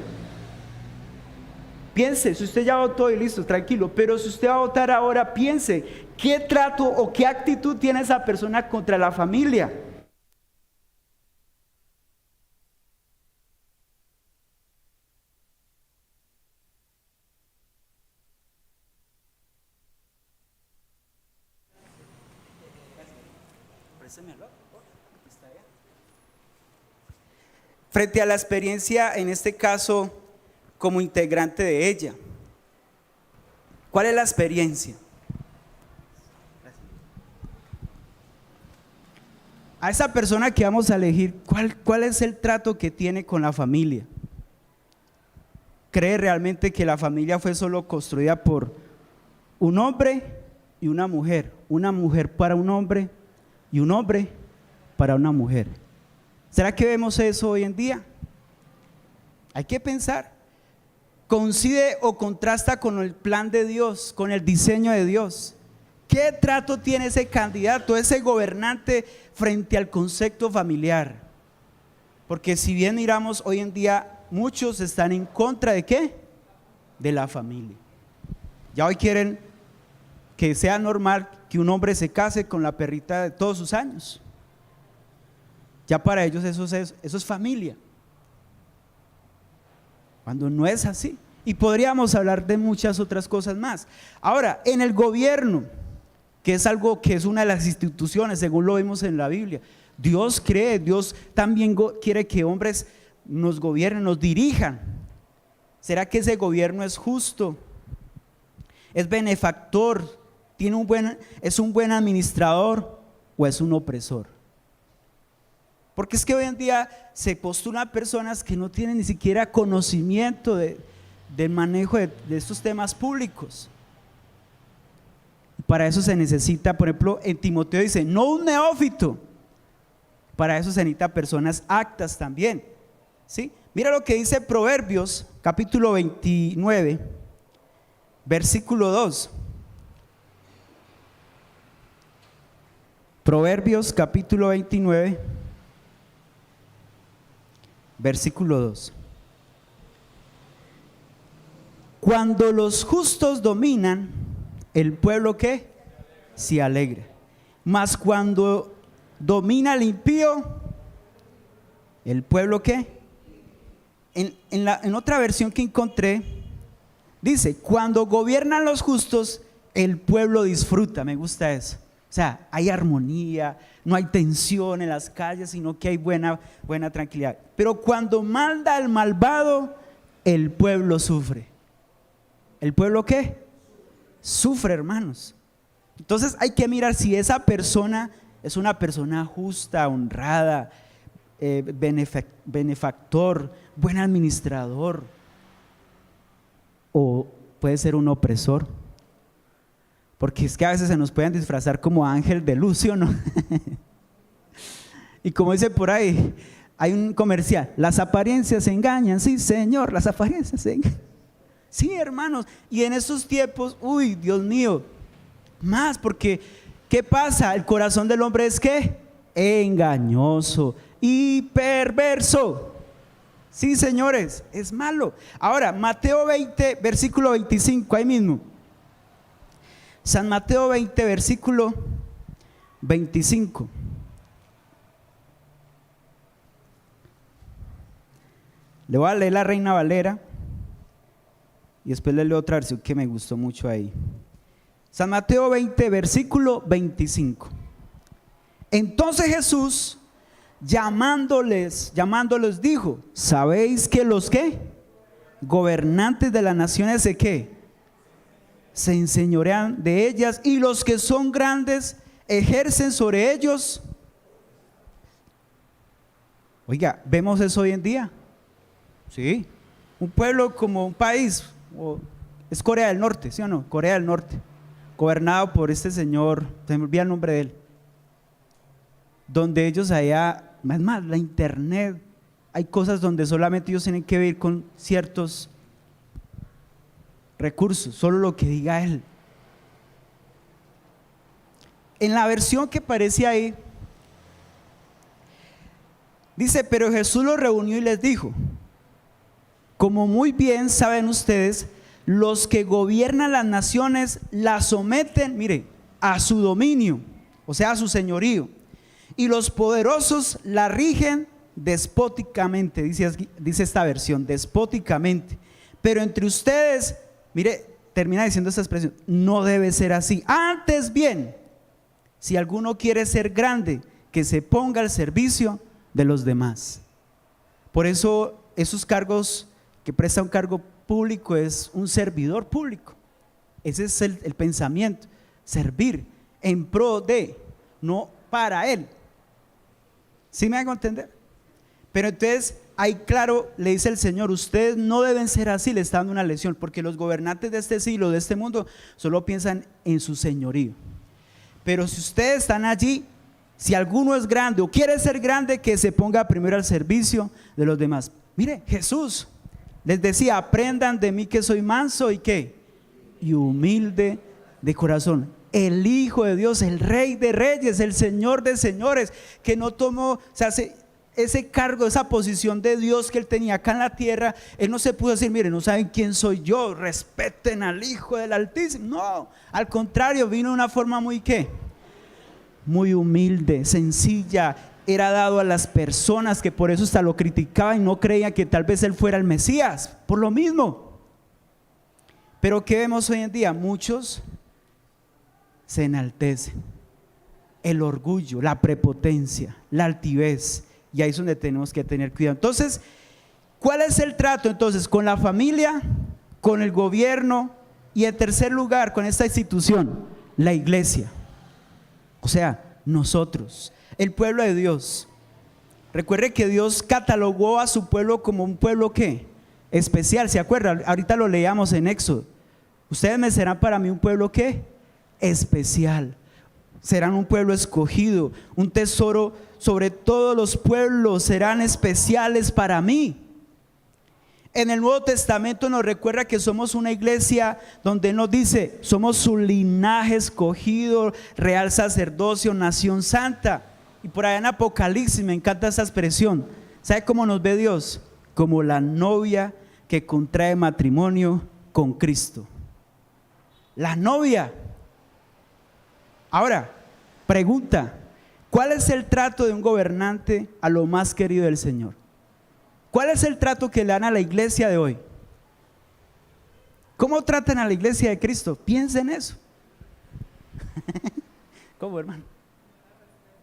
Piense, si usted ya votó y listo, tranquilo, pero si usted va a votar ahora, piense, ¿qué trato o qué actitud tiene esa persona contra la familia? Frente a la experiencia, en este caso, como integrante de ella. ¿Cuál es la experiencia? A esa persona que vamos a elegir, ¿cuál es el trato que tiene con la familia? ¿Cree realmente que la familia fue solo construida por un hombre y una mujer para un hombre y un hombre para una mujer? ¿Será que vemos eso hoy en día? Hay que pensar. ¿Coincide o contrasta con el plan de Dios, con el diseño de Dios? ¿Qué trato tiene ese candidato, ese gobernante frente al concepto familiar? Porque si bien miramos hoy en día, muchos están en contra ¿de qué? De la familia. Ya hoy quieren que sea normal que un hombre se case con la perrita de todos sus años. Ya para ellos eso es familia, cuando no es así. Y podríamos hablar de muchas otras cosas más. Ahora, en el gobierno, que es algo que es una de las instituciones, según lo vimos en la Biblia, Dios también quiere que hombres nos gobiernen, nos dirijan. ¿Será que ese gobierno es justo? ¿Es benefactor? ¿Es un buen administrador o es un opresor? Porque es que hoy en día se postulan personas que no tienen ni siquiera conocimiento del manejo de estos temas públicos. Para eso se necesita, por ejemplo, en Timoteo dice, no un neófito. Para eso se necesita personas aptas también, ¿sí? Mira lo que dice Proverbios, capítulo 29, versículo 2. Proverbios, capítulo 29, versículo 2. Cuando los justos dominan, el pueblo ¿qué? Se alegra. Mas cuando domina el impío, el pueblo ¿qué? En otra versión que encontré, dice, cuando gobiernan los justos, el pueblo disfruta. Me gusta eso. O sea, hay armonía, no hay tensión en las calles, sino que hay buena tranquilidad. Pero cuando manda el malvado, el pueblo sufre. ¿El pueblo qué? Sufre, hermanos. Entonces hay que mirar si esa persona es una persona justa, honrada, benefactor, buen administrador, o puede ser un opresor. Porque es que a veces se nos pueden disfrazar como ángel de luz, ¿sí o no? Y como dice por ahí, hay un comercial, las apariencias engañan, sí señor, las apariencias engañan. Sí, hermanos, y en estos tiempos, uy, Dios mío, más, porque ¿qué pasa? El corazón del hombre es ¿qué? Engañoso y perverso. Sí, señores, es malo. Ahora, Mateo 20, versículo 25, ahí mismo. San Mateo 20, versículo 25. Le voy a leer la Reina Valera y después le leo otra versión que me gustó mucho ahí. San Mateo 20, versículo 25. Entonces Jesús, llamándoles dijo: ¿sabéis que los qué? Gobernantes de las naciones ¿de qué? Se enseñorean de ellas, y los que son grandes ejercen sobre ellos. Oiga, ¿vemos eso hoy en día? Sí. Un pueblo como un país, es Corea del Norte, ¿sí o no? Corea del Norte, gobernado por este señor, se me olvida el nombre de él, donde ellos allá, es más, la internet, hay cosas donde solamente ellos tienen que vivir con ciertos recursos, solo lo que diga él. En la versión que aparece ahí, dice: pero Jesús los reunió y les dijo: como muy bien saben ustedes, los que gobiernan las naciones las someten, mire, a su dominio, o sea, a su señorío, y los poderosos la rigen despóticamente, dice esta versión, despóticamente. Pero entre ustedes, mire, termina diciendo esta expresión: no debe ser así. Antes bien, si alguno quiere ser grande, que se ponga al servicio de los demás. Por eso esos cargos que presta un cargo público es un servidor público. Ese es el pensamiento: servir en pro de, no para él. ¿Sí me hago entender? Pero entonces ahí claro le dice el Señor: ustedes no deben ser así, le está dando una lección, porque los gobernantes de este siglo, de este mundo, solo piensan en su señorío. Pero si ustedes están allí, si alguno es grande o quiere ser grande, que se ponga primero al servicio de los demás. Mire, Jesús les decía: aprendan de mí que soy manso y ¿qué? Y humilde de corazón. El Hijo de Dios, el Rey de Reyes, el Señor de Señores, que no tomó, o sea, ese cargo, esa posición de Dios que él tenía acá en la tierra. Él no se pudo decir: miren, no saben quién soy yo, respeten al Hijo del Altísimo. No, al contrario, vino de una forma muy ¿qué? Muy humilde, sencilla. Era dado a las personas, que por eso hasta lo criticaban y no creían que tal vez él fuera el Mesías, por lo mismo. Pero ¿qué vemos hoy en día? Muchos se enaltecen, el orgullo, la prepotencia, la altivez, y ahí es donde tenemos que tener cuidado. Entonces, ¿cuál es el trato entonces con la familia, con el gobierno y en tercer lugar con esta institución, la iglesia? O sea, nosotros, el pueblo de Dios. Recuerde que Dios catalogó a su pueblo como un pueblo ¿qué? Especial, ¿se acuerdan? Ahorita lo leíamos en Éxodo. Ustedes me serán para mí un pueblo ¿qué? Especial. Serán un pueblo escogido, un tesoro sobre todos los pueblos, serán especiales para mí. En el Nuevo Testamento nos recuerda que somos una iglesia donde nos dice: somos su linaje escogido, real sacerdocio, nación santa. Y por allá en Apocalipsis me encanta esa expresión. ¿Sabe cómo nos ve Dios? Como la novia que contrae matrimonio con Cristo. La novia. Ahora, pregunta: ¿cuál es el trato de un gobernante a lo más querido del Señor? ¿Cuál es el trato que le dan a la iglesia de hoy? ¿Cómo tratan a la iglesia de Cristo? Piensen en eso. ¿Cómo, hermano?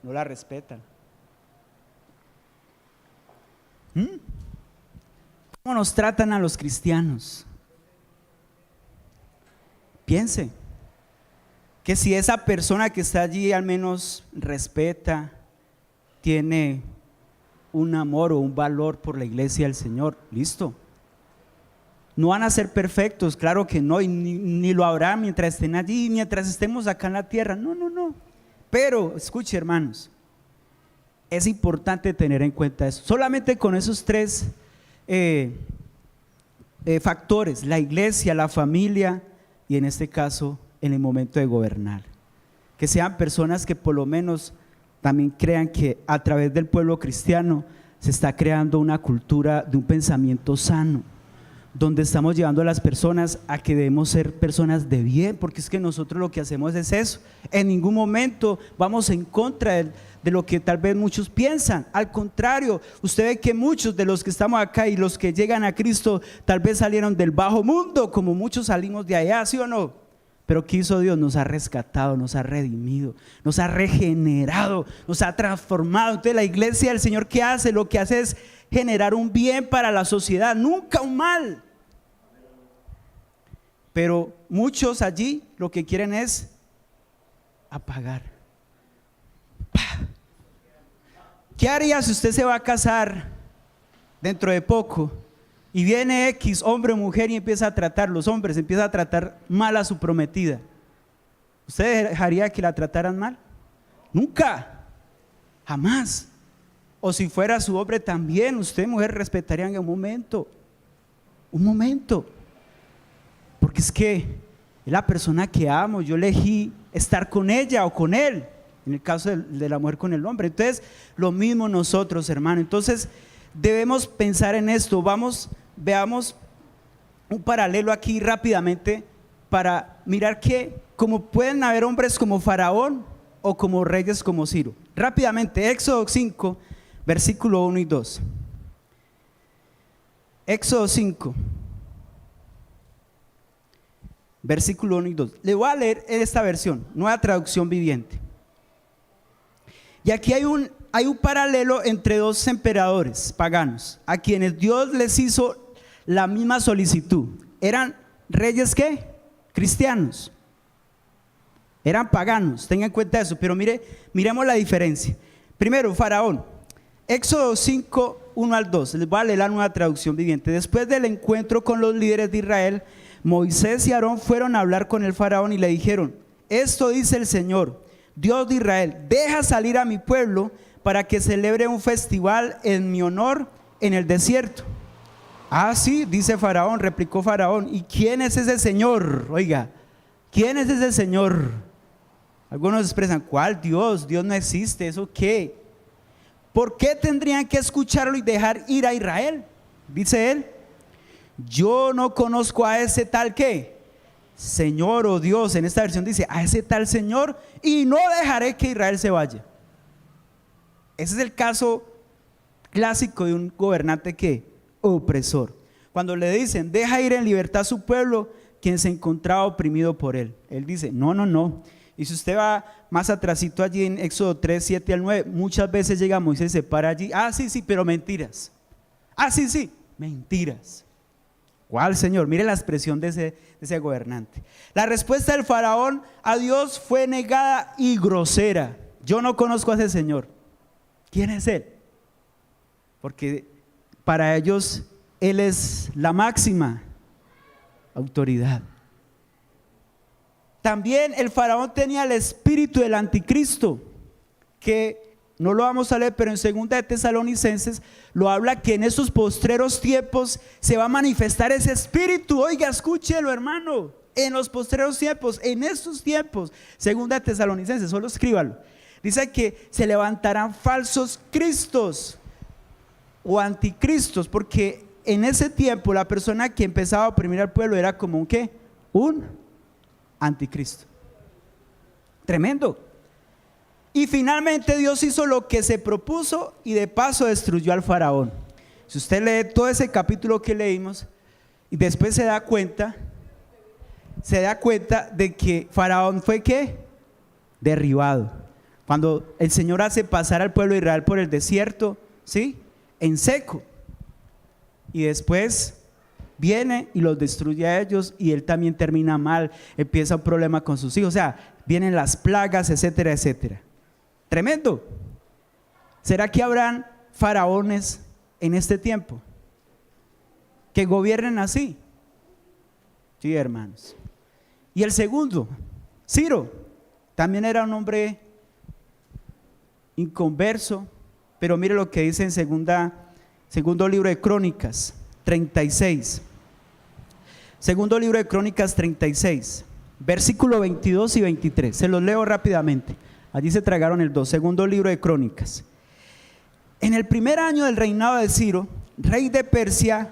No la respetan. ¿Cómo nos tratan a los cristianos? Piense que si esa persona que está allí al menos respeta, tiene un amor o un valor por la iglesia del Señor, listo. No van a ser perfectos, claro que no, y ni lo habrá mientras estén allí, mientras estemos acá en la tierra, no. Pero, escuche, hermanos, es importante tener en cuenta eso. Solamente con esos tres factores, la iglesia, la familia y en este caso en el momento de gobernar, que sean personas que por lo menos también crean que a través del pueblo cristiano se está creando una cultura de un pensamiento sano, donde estamos llevando a las personas a que debemos ser personas de bien, porque es que nosotros lo que hacemos es eso. En ningún momento vamos en contra de lo que tal vez muchos piensan. Al contrario, usted ve que muchos de los que estamos acá y los que llegan a Cristo tal vez salieron del bajo mundo, como muchos salimos de allá, ¿sí o no? Pero ¿qué hizo Dios? Nos ha rescatado, nos ha redimido, nos ha regenerado, nos ha transformado. Entonces la iglesia del Señor, ¿qué hace? Lo que hace es generar un bien para la sociedad, nunca un mal. Pero muchos allí lo que quieren es apagar. ¿Qué haría si usted se va a casar dentro de poco y viene X hombre o mujer y empieza a tratar, los hombres empieza a tratar mal a su prometida? ¿Usted dejaría que la trataran mal? Nunca, jamás. O si fuera su hombre también, usted mujer respetaría en un momento, porque es que es la persona que amo, yo elegí estar con ella o con él, en el caso de la mujer con el hombre. Entonces lo mismo nosotros, hermano. Entonces debemos pensar en esto. Veamos un paralelo aquí rápidamente para mirar que como pueden haber hombres como Faraón o como reyes como Ciro. Rápidamente, Éxodo 5 versículo 1 y 2. Éxodo 5 versículo 1 y 2. Le voy a leer en esta versión, Nueva Traducción Viviente. Y aquí hay un paralelo entre dos emperadores paganos, a quienes Dios les hizo la misma solicitud. Eran reyes ¿qué? Cristianos. Eran paganos, tengan en cuenta eso, pero miremos la diferencia. Primero, Faraón. Éxodo 5, 1 al 2, les voy a leer la Nueva Traducción Viviente. Después del encuentro con los líderes de Israel, Moisés y Aarón fueron a hablar con el Faraón y le dijeron: esto dice el Señor, Dios de Israel, deja salir a mi pueblo para que celebre un festival en mi honor en el desierto. Ah, sí, dice Faraón, replicó Faraón, ¿y quién es ese Señor? Oiga, ¿quién es ese Señor? Algunos expresan, ¿cuál Dios? Dios no existe, ¿eso qué? ¿Por qué tendrían que escucharlo y dejar ir a Israel? Dice él, yo no conozco a ese tal ¿qué? Señor o Dios. En esta versión dice, a ese tal Señor, y no dejaré que Israel se vaya. Ese es el caso clásico de un gobernante ¿qué? Opresor. Cuando le dicen, deja ir en libertad a su pueblo, quien se encontraba oprimido por él. Él dice, no. Y si usted va más atrasito allí en Éxodo 3, 7 al 9, muchas veces llega Moisés y se para allí. Ah, sí, pero mentiras. Ah, sí, mentiras. ¿Cuál, Señor? Mire la expresión de ese gobernante. La respuesta del Faraón a Dios fue negada y grosera. Yo no conozco a ese Señor. ¿Quién es él? Porque para ellos él es la máxima autoridad. También el Faraón tenía el espíritu del anticristo, que no lo vamos a leer, pero en 2 de Tesalonicenses lo habla, que en esos postreros tiempos se va a manifestar ese espíritu. Oiga, escúchelo, hermano, en los postreros tiempos, en estos tiempos, 2 de Tesalonicenses, solo escríbalo. Dice que se levantarán falsos cristos o anticristos, porque en ese tiempo la persona que empezaba a oprimir al pueblo era como un ¿qué? Un anticristo. Tremendo. Y finalmente Dios hizo lo que se propuso y de paso destruyó al Faraón. Si usted lee todo ese capítulo que leímos y después se da cuenta de que Faraón fue ¿qué? derribado. Cuando el Señor hace pasar al pueblo de Israel por el desierto, ¿sí? En seco. Y después viene y los destruye a ellos y él también termina mal, empieza un problema con sus hijos, o sea, vienen las plagas, etcétera, etcétera. Tremendo. ¿Será que habrán faraones en este tiempo que gobiernen así? Sí, hermanos. Y el segundo, Ciro, también era un hombre inconverso, pero mire lo que dice en segundo libro de Crónicas 36. Segundo libro de Crónicas 36, versículo 22 y 23. Se los leo rápidamente. Allí se tragaron el 2. Segundo libro de Crónicas. En el primer año del reinado de Ciro, rey de Persia,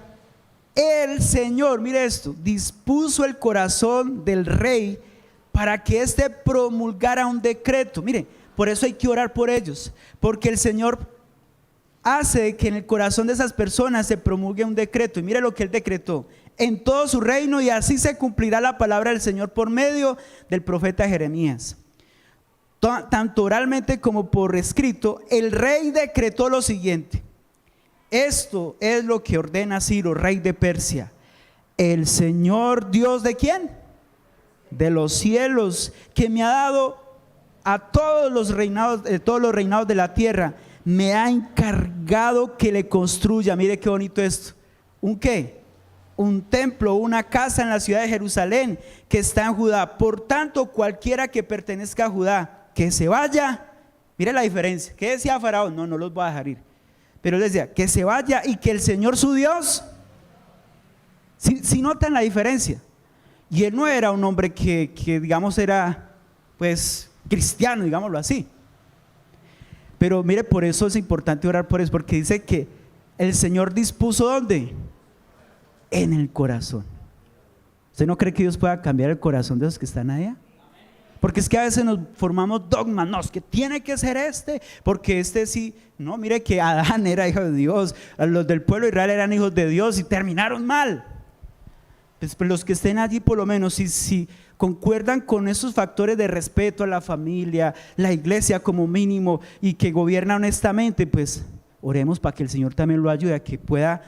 el Señor, mire esto, dispuso el corazón del rey para que éste promulgara un decreto. Mire, por eso hay que orar por ellos, porque el Señor hace que en el corazón de esas personas se promulgue un decreto. Y mire lo que él decretó en todo su reino, y así se cumplirá la palabra del Señor por medio del profeta Jeremías. Tanto oralmente como por escrito, el rey decretó lo siguiente: esto es lo que ordena Ciro, rey de Persia. El Señor Dios, ¿de quién? De los cielos, que me ha dado a todos los reinados de la tierra, me ha encargado que le construya. Mire qué bonito esto. ¿Un qué? Un templo, una casa en la ciudad de Jerusalén, que está en Judá. Por tanto, cualquiera que pertenezca a Judá, que se vaya. Mire la diferencia. ¿Qué decía Faraón? No los voy a dejar ir. Pero él decía, que se vaya y que el Señor su Dios. Si notan la diferencia. Y él no era un hombre que digamos era pues cristiano, digámoslo así. Pero mire, por eso es importante orar por eso, porque dice que el Señor dispuso ¿dónde? En el corazón. ¿Usted no cree que Dios pueda cambiar el corazón de los que están allá? Porque es que a veces nos formamos dogmas, no, es que tiene que ser porque sí, no, mire que Adán era hijo de Dios, los del pueblo de Israel eran hijos de Dios y terminaron mal. Pues los que estén allí, por lo menos, si concuerdan con esos factores de respeto a la familia, la iglesia como mínimo, y que gobierna honestamente, pues oremos para que el Señor también lo ayude a que pueda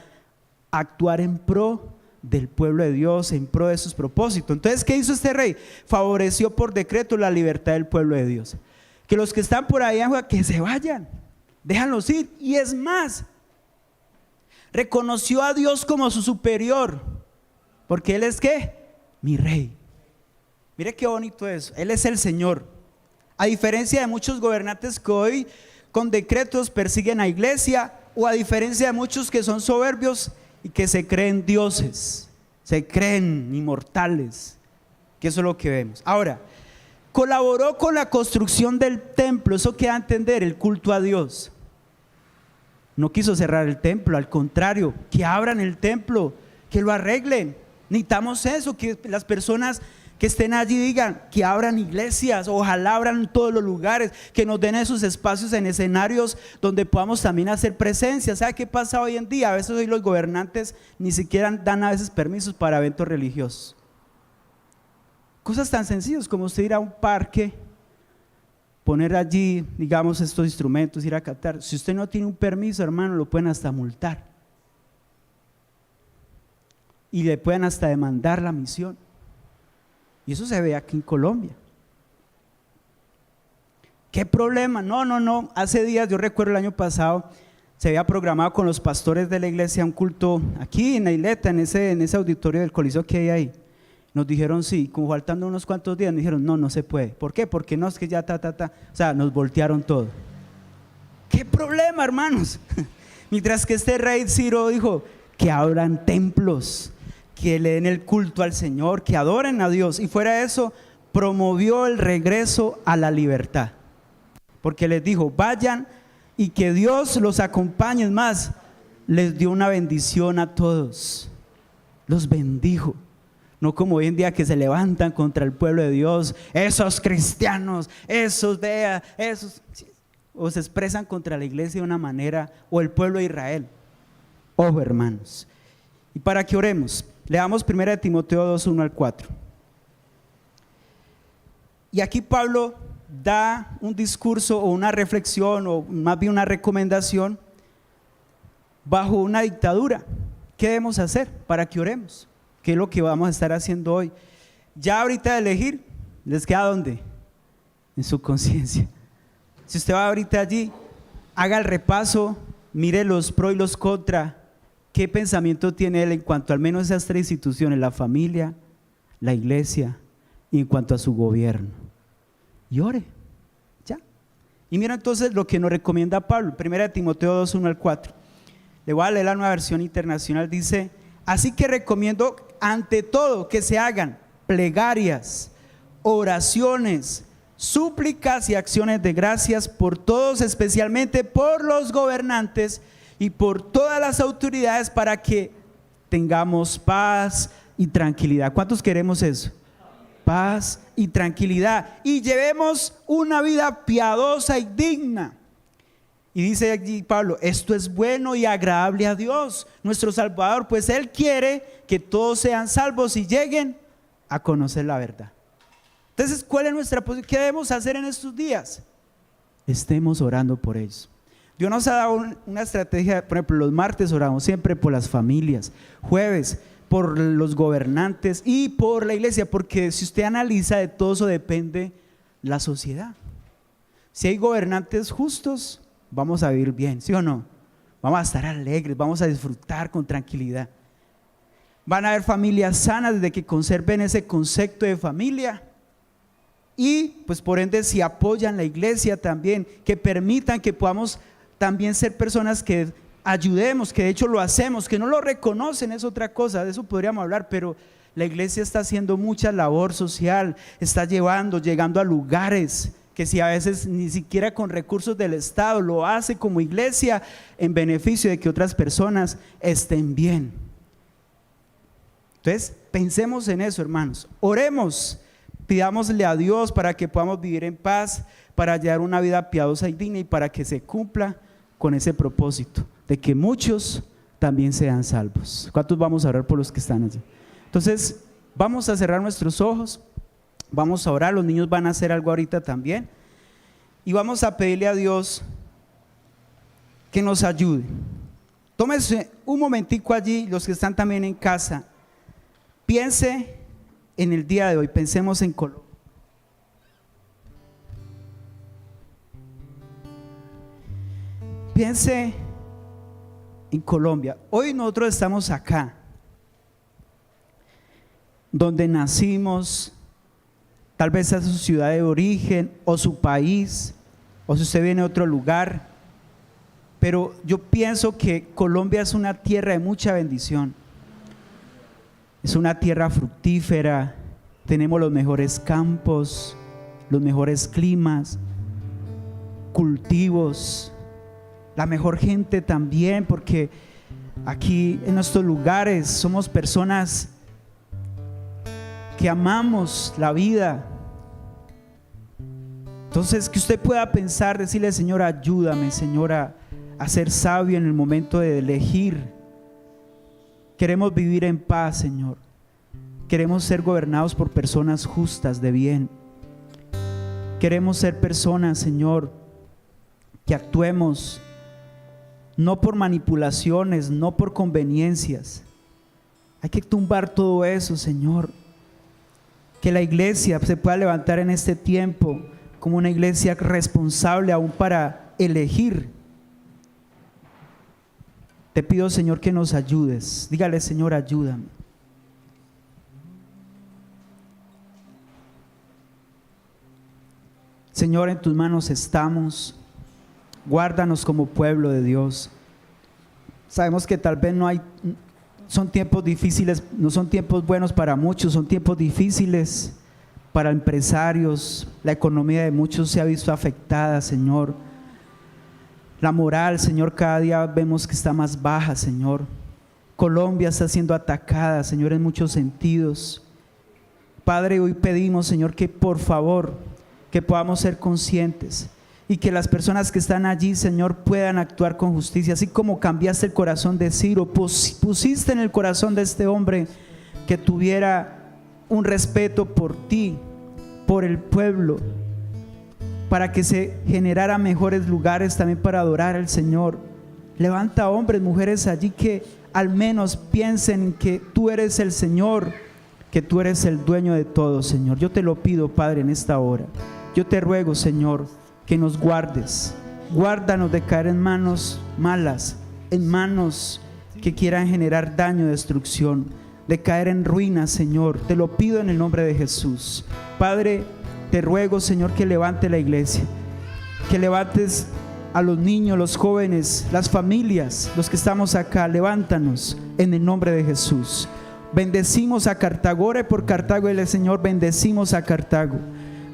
actuar en pro del pueblo de Dios, en pro de sus propósitos. Entonces, ¿qué hizo este rey? Favoreció por decreto la libertad del pueblo de Dios. Que los que están por ahí, que se vayan, déjanlos ir. Y es más, reconoció a Dios como su superior, porque Él es ¿qué? Mi rey. Mire qué bonito eso, Él es el Señor. A diferencia de muchos gobernantes que hoy con decretos persiguen a iglesia, o a diferencia de muchos que son soberbios y que se creen dioses, se creen inmortales, que eso es lo que vemos. Ahora, colaboró con la construcción del templo. Eso que da a entender el culto a Dios. No quiso cerrar el templo, al contrario, que abran el templo, que lo arreglen. Necesitamos eso, que las personas que estén allí digan que abran iglesias, ojalá abran en todos los lugares, que nos den esos espacios en escenarios donde podamos también hacer presencia. ¿Sabe qué pasa hoy en día? A veces hoy los gobernantes ni siquiera dan a veces permisos para eventos religiosos. Cosas tan sencillas como usted ir a un parque, poner allí, digamos, estos instrumentos, ir a cantar. Si usted no tiene un permiso, hermano, lo pueden hasta multar. Y le pueden hasta demandar la misión. Y eso se ve aquí en Colombia. ¿Qué problema? No. Hace días, yo recuerdo el año pasado, se había programado con los pastores de la iglesia un culto aquí en la Isleta, en ese auditorio del Coliseo que hay ahí. Nos dijeron sí, como faltando unos cuantos días, nos dijeron no se puede. ¿Por qué? Porque no, es que ya o sea, nos voltearon todo. ¿Qué problema, hermanos? Mientras que este rey Ciro dijo que abran templos, que le den el culto al Señor, que adoren a Dios, y fuera de eso promovió el regreso a la libertad, porque les dijo vayan y que Dios los acompañe. Es más, les dio una bendición a todos, los bendijo. No como hoy en día que se levantan contra el pueblo de Dios, esos cristianos, esos o se expresan contra la iglesia de una manera, o el pueblo de Israel. Ojo, hermanos. Y para que oremos, leamos 1 Timoteo 2, 1 al 4. Y aquí Pablo da un discurso o una reflexión o más bien una recomendación bajo una dictadura. ¿Qué debemos hacer para que oremos? ¿Qué es lo que vamos a estar haciendo hoy? Ya ahorita de elegir, ¿les queda dónde? En su conciencia. Si usted va ahorita allí, haga el repaso, mire los pros y los contra. ¿Qué pensamiento tiene él en cuanto al menos a esas tres instituciones, la familia, la iglesia y en cuanto a su gobierno? Y ore, ya. Y mira entonces lo que nos recomienda Pablo, 1 Timoteo 2, 1 al 4. Le voy a leer la Nueva Versión Internacional, dice: así que recomiendo ante todo que se hagan plegarias, oraciones, súplicas y acciones de gracias por todos, especialmente por los gobernantes y por todas las autoridades, para que tengamos paz y tranquilidad. ¿Cuántos queremos eso? Paz y tranquilidad, y llevemos una vida piadosa y digna. Y dice allí Pablo: esto es bueno y agradable a Dios, nuestro Salvador, pues Él quiere que todos sean salvos y lleguen a conocer la verdad. Entonces, ¿cuál es nuestra posición? ¿Qué debemos hacer en estos días? Estemos orando por ellos. Dios nos ha dado una estrategia. Por ejemplo, los martes oramos siempre por las familias, jueves por los gobernantes y por la iglesia, porque si usted analiza, de todo eso depende la sociedad. Si hay gobernantes justos, vamos a vivir bien, ¿sí o no? Vamos a estar alegres, vamos a disfrutar con tranquilidad. Van a haber familias sanas desde que conserven ese concepto de familia. Y pues por ende, si apoyan la iglesia también, que permitan que podamos también ser personas que ayudemos, que de hecho lo hacemos, que no lo reconocen es otra cosa, de eso podríamos hablar, pero la iglesia está haciendo mucha labor social, está llegando a lugares que si a veces ni siquiera con recursos del Estado, lo hace como iglesia en beneficio de que otras personas estén bien. Entonces, pensemos en eso, hermanos, oremos, pidámosle a Dios para que podamos vivir en paz, para hallar una vida piadosa y digna y para que se cumpla con ese propósito de que muchos también sean salvos. ¿Cuántos vamos a orar por los que están allí? Entonces, vamos a cerrar nuestros ojos, vamos a orar, los niños van a hacer algo ahorita también y vamos a pedirle a Dios que nos ayude. Tómese un momentico allí, los que están también en casa, piense en el día de hoy, pensemos en Colombia. Piense en Colombia. Hoy nosotros estamos acá, donde nacimos, tal vez a su ciudad de origen o su país, o si usted viene de otro lugar, pero yo pienso que Colombia es una tierra de mucha bendición. Es una tierra fructífera, tenemos los mejores campos, los mejores climas, cultivos, la mejor gente también, porque aquí en nuestros lugares somos personas que amamos la vida. Entonces, que usted pueda pensar, decirle: Señor, ayúdame, Señor, a ser sabio en el momento de elegir. Queremos vivir en paz, Señor. Queremos ser gobernados por personas justas, de bien. Queremos ser personas, Señor, que actuemos no por manipulaciones, no por conveniencias. Hay que tumbar todo eso, Señor. Que la iglesia se pueda levantar en este tiempo como una iglesia responsable aún para elegir. Te pido, Señor, que nos ayudes. Dígale: Señor, ayúdame. Señor, en tus manos estamos. Guárdanos como pueblo de Dios. Sabemos que tal vez son tiempos difíciles, no son tiempos buenos para muchos, son tiempos difíciles para empresarios. La economía de muchos se ha visto afectada, Señor. La moral, Señor, cada día vemos que está más baja, Señor. Colombia está siendo atacada, Señor, en muchos sentidos. Padre, hoy pedimos, Señor, que por favor, que podamos ser conscientes y que las personas que están allí, Señor, puedan actuar con justicia, así como cambiaste el corazón de Ciro, pusiste en el corazón de este hombre que tuviera un respeto por ti, por el pueblo. para que se generara mejores lugares también para adorar al Señor. Levanta hombres, mujeres allí que al menos piensen que tú eres el Señor, que tú eres el dueño de todo, Señor. Yo te lo pido, Padre, en esta hora. Yo te ruego, Señor, que nos guardes. Guárdanos de caer en manos malas, en manos que quieran generar daño, destrucción, de caer en ruinas, Señor. Te lo pido en el nombre de Jesús. Padre, te ruego, Señor, que levante la iglesia, que levantes a los niños, los jóvenes, las familias, los que estamos acá. Levántanos en el nombre de Jesús. Bendecimos a Cartago. Ore por Cartago, el Señor, bendecimos a Cartago.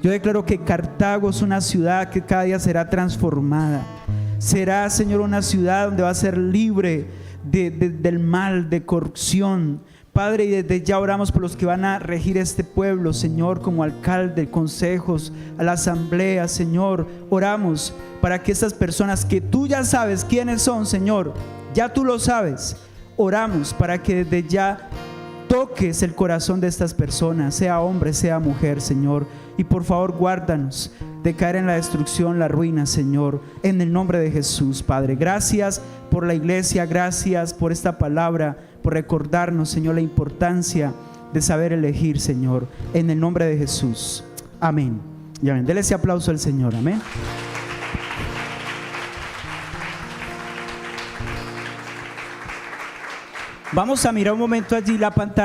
Yo declaro que Cartago es una ciudad que cada día será transformada. Será, Señor, una ciudad donde va a ser libre del mal, de corrupción. Padre, y desde ya oramos por los que van a regir este pueblo, Señor, como alcalde, consejos, a la asamblea, Señor. Oramos para que estas personas que tú ya sabes quiénes son, Señor, ya tú lo sabes. Oramos para que desde ya toques el corazón de estas personas, sea hombre, sea mujer, Señor. Y por favor, guárdanos de caer en la destrucción, la ruina, Señor, en el nombre de Jesús, Padre. Gracias por la iglesia, gracias por esta palabra, por recordarnos, Señor, la importancia de saber elegir, Señor, en el nombre de Jesús. Amén y amén. Dele ese aplauso al Señor. Amén. Vamos a mirar un momento allí la pantalla.